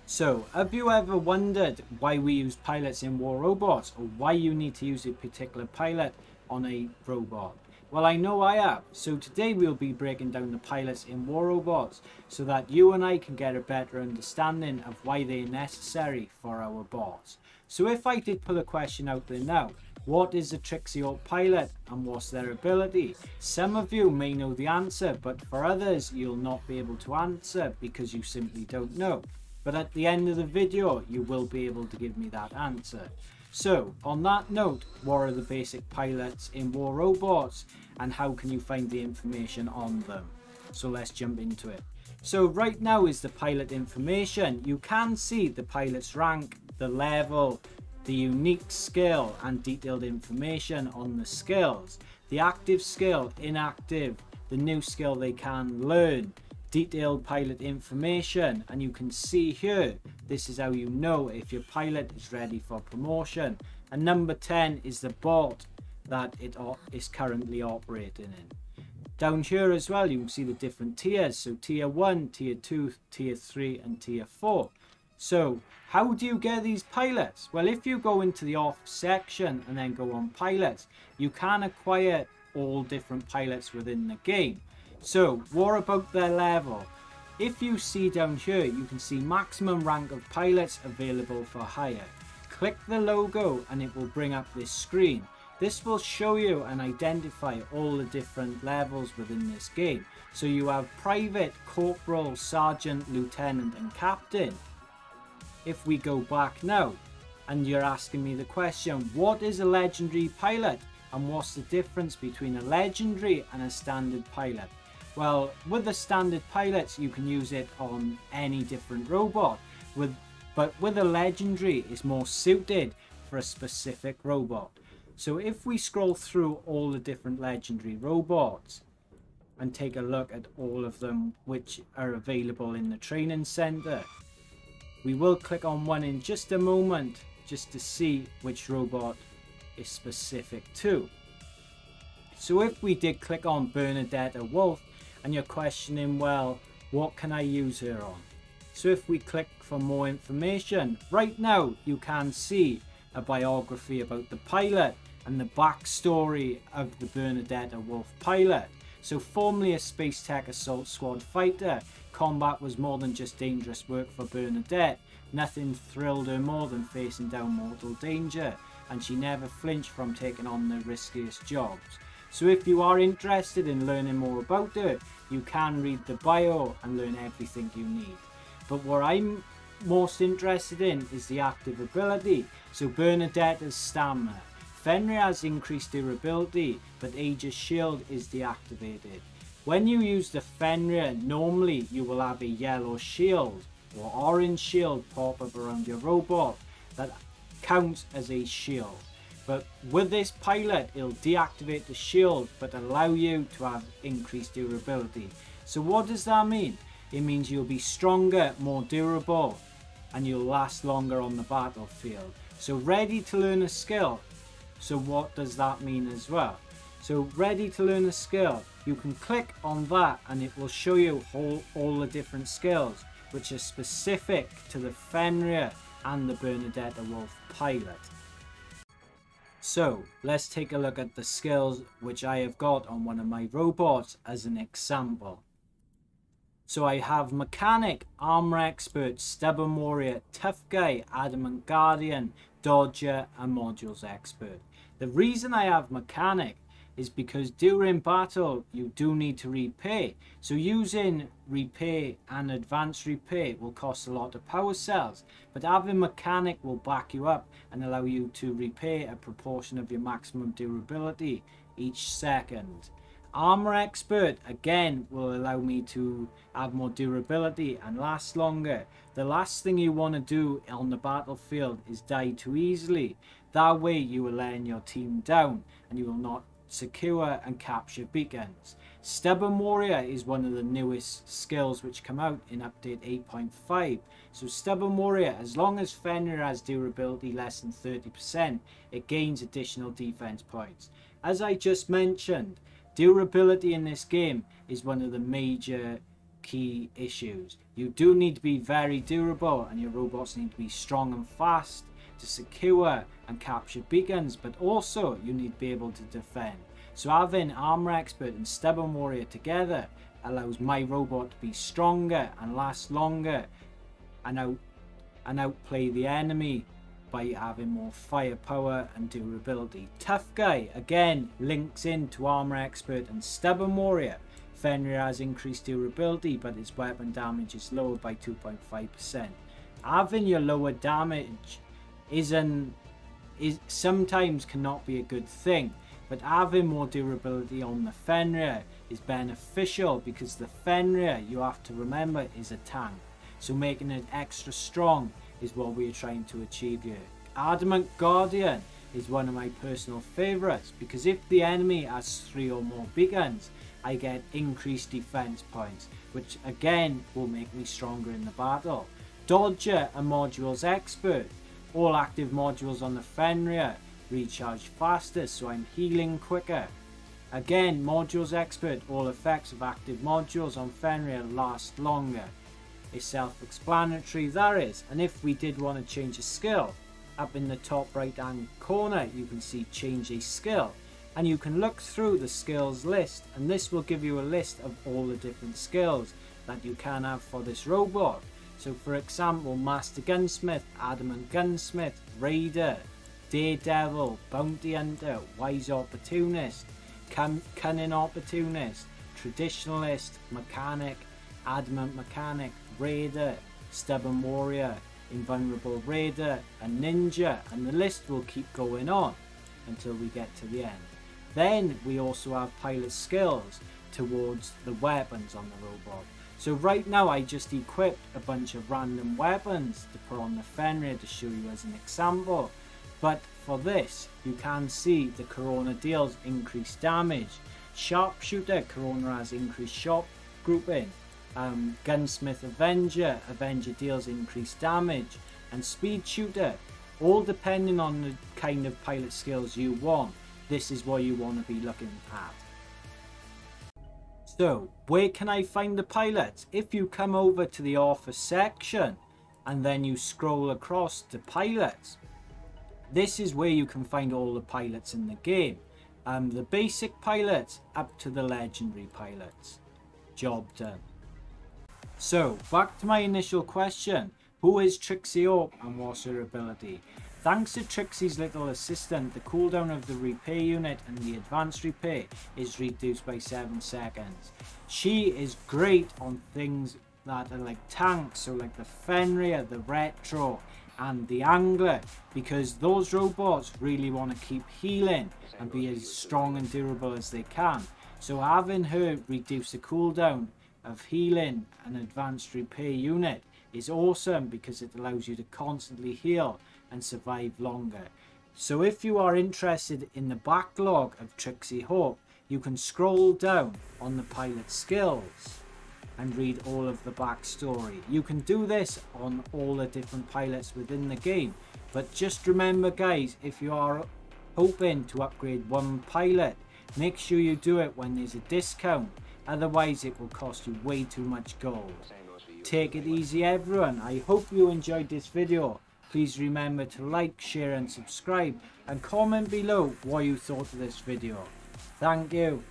So, have you ever wondered why we use pilots in war robots, or why you need to use a particular pilot on a robot? Well, I know I have. So today we'll be breaking down the pilots in war robots so that you and I can get a better understanding of why they're necessary for our bots. So if I did put a question out there now, what is a Trixiot pilot and what's their ability? Some of you may know the answer, but for others you'll not be able to answer because you simply don't know. But at the end of the video, you will be able to give me that answer. So, on that note, what are the basic pilots in war robots and how can you find the information on them? So let's jump into it. So right now is the pilot information. You can see the pilot's rank, the level, the unique skill and detailed information on the skills. The active skill, inactive, the new skill they can learn, detailed pilot information, and you can see here, this is how you know if your pilot is ready for promotion. And number 10 is the bot that it is currently operating in. Down here as well you can see the different tiers, so tier 1, tier 2, tier 3 and tier 4. So how do you get these pilots? Well, if you go into the off section and then go on pilots, you can acquire all different pilots within the game. So what about their level? If you see down here, you can see maximum rank of pilots available for hire. Click the logo and it will bring up this screen. This will show you and identify all the different levels within this game. So you have private, corporal, sergeant, lieutenant and captain. If we go back now and you're asking me the question, what is a legendary pilot and what's the difference between a legendary and a standard pilot? Well, with the standard pilots you can use it on any different robot, but with a legendary it's more suited for a specific robot. So if we scroll through all the different legendary robots and take a look at all of them which are available in the training center, we will click on one in just a moment just to see which robot is specific to. So if we did click on Bernadetta Wolf, and you're questioning, well, what can I use her on? So if we click for more information, right now you can see a biography about the pilot and the backstory of the Bernadetta Wolf pilot. So formerly a Space Tech Assault Squad fighter, combat was more than just dangerous work for Bernadette. Nothing thrilled her more than facing down mortal danger, and she never flinched from taking on the riskiest jobs. So if you are interested in learning more about her, you can read the bio and learn everything you need. But what I'm most interested in is the active ability. So Bernadetta's stamina. Fenrir has increased durability, but Aegis Shield is deactivated. When you use the Fenrir, normally you will have a yellow shield or orange shield pop up around your robot that counts as a shield. But with this pilot, it'll deactivate the shield but allow you to have increased durability. So what does that mean? It means you'll be stronger, more durable, and you'll last longer on the battlefield. So ready to learn a skill. So what does that mean as well? So ready to learn a skill, you can click on that and it will show you all the different skills which are specific to the Fenrir and the Bernadetta Wolf pilot. So let's take a look at the skills which I have got on one of my robots as an example. So I have Mechanic, Armor Expert, Stubborn Warrior, Tough Guy, Adamant Guardian, Dodger and Modules Expert. The reason I have Mechanic is because during battle you do need to repay. So using repay and advanced repay will cost a lot of power cells, but having Mechanic will back you up and allow you to repay a proportion of your maximum durability each second. Armor Expert again will allow me to have more durability and last longer. The last thing you want to do on the battlefield is die too easily. That way you will letting your team down and you will not secure and capture beacons. Stubborn Warrior is one of the newest skills which come out in update 8.5. So Stubborn Warrior, as long as Fenrir has durability less than 30%, it gains additional defense points. As I just mentioned, durability in this game is one of the major key issues. You do need to be very durable, and your robots need to be strong and fast to secure and capture beacons, but also you need to be able to defend. So having Armor Expert and Stubborn Warrior together allows my robot to be stronger and last longer and outplay the enemy by having more firepower and durability. Tough Guy again links into Armor Expert and Stubborn Warrior. Fenrir has increased durability, but his weapon damage is lowered by 2.5%. Having your lower damage is sometimes cannot be a good thing, but having more durability on the Fenrir is beneficial, because the Fenrir, you have to remember, is a tank. So making it extra strong is what we're trying to achieve here. Adamant Guardian is one of my personal favorites, because if the enemy has 3 or more beacons, I get increased defense points, which again will make me stronger in the battle. Dodger and Modules Expert. All active modules on the Fenrir recharge faster, so I'm healing quicker. Again, Modules Expert, all effects of active modules on Fenrir last longer. It's self-explanatory, that is. And if we did want to change a skill, up in the top right hand corner you can see change a skill, and you can look through the skills list, and this will give you a list of all the different skills that you can have for this robot. So for example, Master Gunsmith, Adamant Gunsmith, Raider, Daredevil, Bounty Hunter, Wise Opportunist, Cunning Opportunist, Traditionalist, Mechanic, Adamant Mechanic, Raider, Stubborn Warrior, Invulnerable Raider, and Ninja, and the list will keep going on until we get to the end. Then we also have pilot skills towards the weapons on the robot. So right now I just equipped a bunch of random weapons to put on the Fenrir to show you as an example. But for this, you can see the Corona deals increased damage. Sharpshooter, Corona has increased sharp grouping. Gunsmith Avenger, Avenger deals increased damage. And Speed Shooter, all depending on the kind of pilot skills you want. This is what you want to be looking at. So, where can I find the pilots? If you come over to the offer section and then you scroll across to pilots, this is where you can find all the pilots in the game. The basic pilots up to the legendary pilots. Job done. So, back to my initial question. Who is Trixie Hope and what's her ability? Thanks to Trixie's little assistant, the cooldown of the repair unit and the advanced repair is reduced by 7 seconds. She is great on things that are like tanks, so like the Fenrir, the Retro, and the Angler, because those robots really want to keep healing and be as strong and durable as they can. So having her reduce the cooldown of healing an advanced repair unit is awesome, because it allows you to constantly heal and survive longer. So if you are interested in the backlog of Trixie Hope, you can scroll down on the pilot skills and read all of the backstory. You can do this on all the different pilots within the game, but just remember guys, if you are hoping to upgrade one pilot, make sure you do it when there's a discount, otherwise it will cost you way too much gold. Take it easy everyone. I hope you enjoyed this video. Please remember to like, share and subscribe, and comment below what you thought of this video. Thank you.